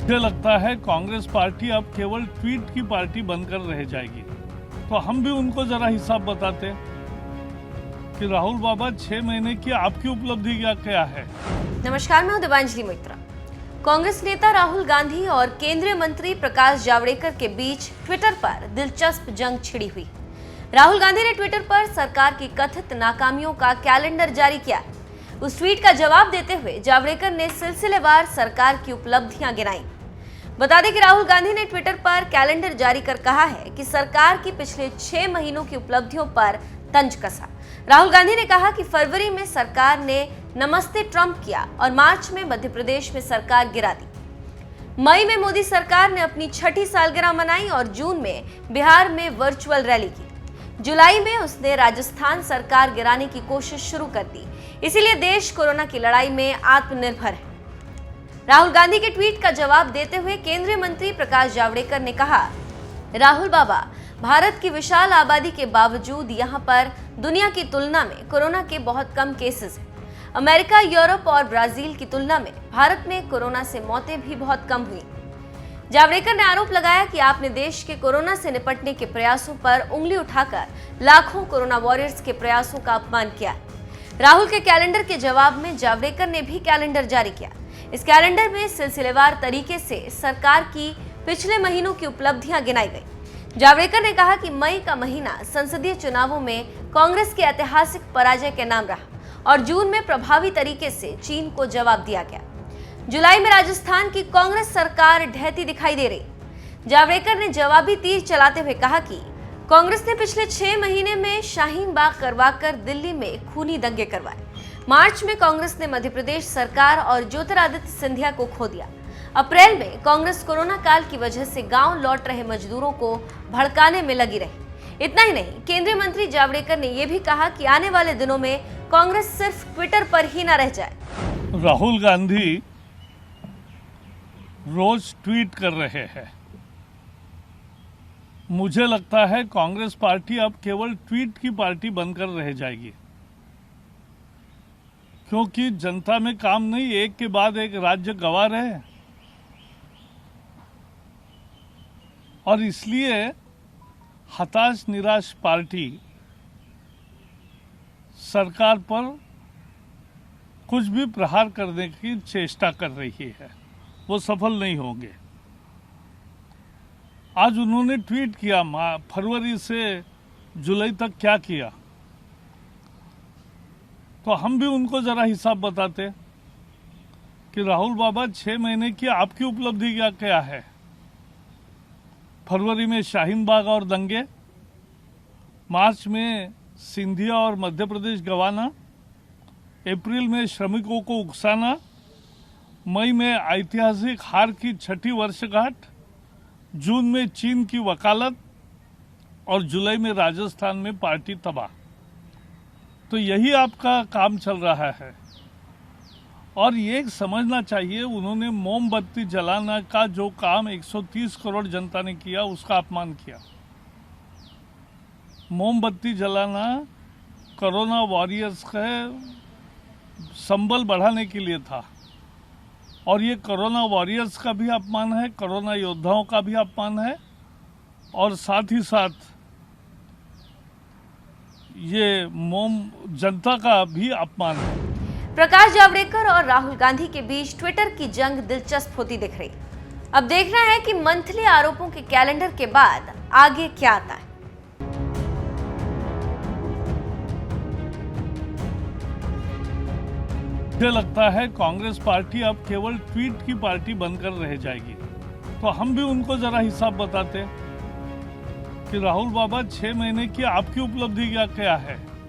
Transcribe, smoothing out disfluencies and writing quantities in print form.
मुझे लगता है कांग्रेस पार्टी अब केवल ट्वीट की पार्टी बनकर रह जाएगी। तो हम भी उनको जरा हिसाब बताते कि राहुल बाबा 6 महीने की आपकी उपलब्धि क्या है। नमस्कार, मैं हूं दिवांजलि मित्रा। कांग्रेस नेता राहुल गांधी और केंद्रीय मंत्री प्रकाश जावड़ेकर के बीच ट्विटर पर दिलचस्प जंग छिड़ी हुई। राहुल गांधी ने ट्विटर पर सरकार की कथित नाकामियों का कैलेंडर जारी किया। उस ट्वीट का जवाब देते हुए जावड़ेकर ने सिलसिलेवार सरकार की उपलब्धियां गिनाई। बता दें कि राहुल गांधी ने ट्विटर पर कैलेंडर जारी कर कहा है कि सरकार की पिछले 6 महीनों की उपलब्धियों पर तंज कसा। राहुल गांधी ने कहा कि फरवरी में सरकार ने नमस्ते ट्रंप किया और मार्च में मध्य प्रदेश में सरकार गिरा दी। मई में मोदी सरकार ने अपनी 6ठी सालगिरह मनाई और जून में बिहार में वर्चुअल रैली की। जुलाई में उसने राजस्थान सरकार गिराने की कोशिश शुरू कर दी। इसीलिए देश कोरोना की लड़ाई में आत्मनिर्भर है। राहुल गांधी के ट्वीट का जवाब देते हुए केंद्रीय मंत्री प्रकाश जावड़ेकर ने कहा, राहुल बाबा, भारत की विशाल आबादी के बावजूद यहाँ पर दुनिया की तुलना में कोरोना के बहुत कम केसेस हैं। अमेरिका, यूरोप और ब्राजील की तुलना में भारत में कोरोना से मौतें भी बहुत कम हुई। जावड़ेकर ने आरोप लगाया कि आपने देश के कोरोना से निपटने के प्रयासों पर उंगली उठाकर लाखों कोरोना वॉरियर्स के प्रयासों का अपमान किया। राहुल के कैलेंडर के जवाब में जावड़ेकर ने भी कैलेंडर जारी किया। इस कैलेंडर में सिलसिलेवार तरीके से सरकार की पिछले महीनों की उपलब्धियां गिनाई गई। जावड़ेकर ने कहा कि मई का महीना संसदीय चुनावों में कांग्रेस के ऐतिहासिक पराजय के नाम रहा और जून में प्रभावी तरीके से चीन को जवाब दिया गया। जुलाई में राजस्थान की कांग्रेस सरकार ढहती दिखाई दे रही। जावड़ेकर ने जवाबी तीर चलाते हुए कहा कि कांग्रेस ने पिछले 6 महीने में शाहीन बाग करवाकर दिल्ली में खूनी दंगे करवाए। मार्च में कांग्रेस ने मध्य प्रदेश सरकार और ज्योतिरादित्य सिंधिया को खो दिया। अप्रैल में कांग्रेस कोरोना काल की वजह से गांव लौट रहे मजदूरों को भड़काने में लगी रही। इतना ही नहीं, केंद्रीय मंत्री जावड़ेकर ने यह भी कहा कि आने वाले दिनों में कांग्रेस सिर्फ ट्विटर पर ही न रह जाए। राहुल गांधी रोज ट्वीट कर रहे हैं। मुझे लगता है कांग्रेस पार्टी अब केवल ट्वीट की पार्टी बनकर रह जाएगी, क्योंकि जनता में काम नहीं, एक के बाद एक राज्य गंवा रहे हैं। और इसलिए हताश निराश पार्टी सरकार पर कुछ भी प्रहार करने की चेष्टा कर रही है, वो सफल नहीं होंगे। आज उन्होंने ट्वीट किया, फरवरी से जुलाई तक क्या किया, तो हम भी उनको जरा हिसाब बताते कि राहुल बाबा 6 महीने की आपकी उपलब्धि क्या है। फरवरी में शाहीन बाग और दंगे, मार्च में सिंधिया और मध्य प्रदेश गंवाना, अप्रैल में श्रमिकों को उकसाना, मई में ऐतिहासिक हार की 6ठी वर्षगांठ, जून में चीन की वकालत और जुलाई में राजस्थान में पार्टी तबाह। तो यही आपका काम चल रहा है। और ये समझना चाहिए, उन्होंने मोमबत्ती जलाना का जो काम 130 करोड़ जनता ने किया, उसका अपमान किया। मोमबत्ती जलाना कोरोना वॉरियर्स का संबल बढ़ाने के लिए था, और ये कोरोना वॉरियर्स का भी अपमान है, कोरोना योद्धाओं का भी अपमान है, और साथ ही साथ ये जनता का भी अपमान है। प्रकाश जावड़ेकर और राहुल गांधी के बीच ट्विटर की जंग दिलचस्प होती दिख रही। अब देखना है कि मंथली आरोपों के कैलेंडर के बाद आगे क्या आता है। मुझे लगता है कांग्रेस पार्टी अब केवल ट्वीट की पार्टी बनकर रह जाएगी। तो हम भी उनको जरा हिसाब बताते कि राहुल बाबा 6 महीने की आपकी उपलब्धि क्या है।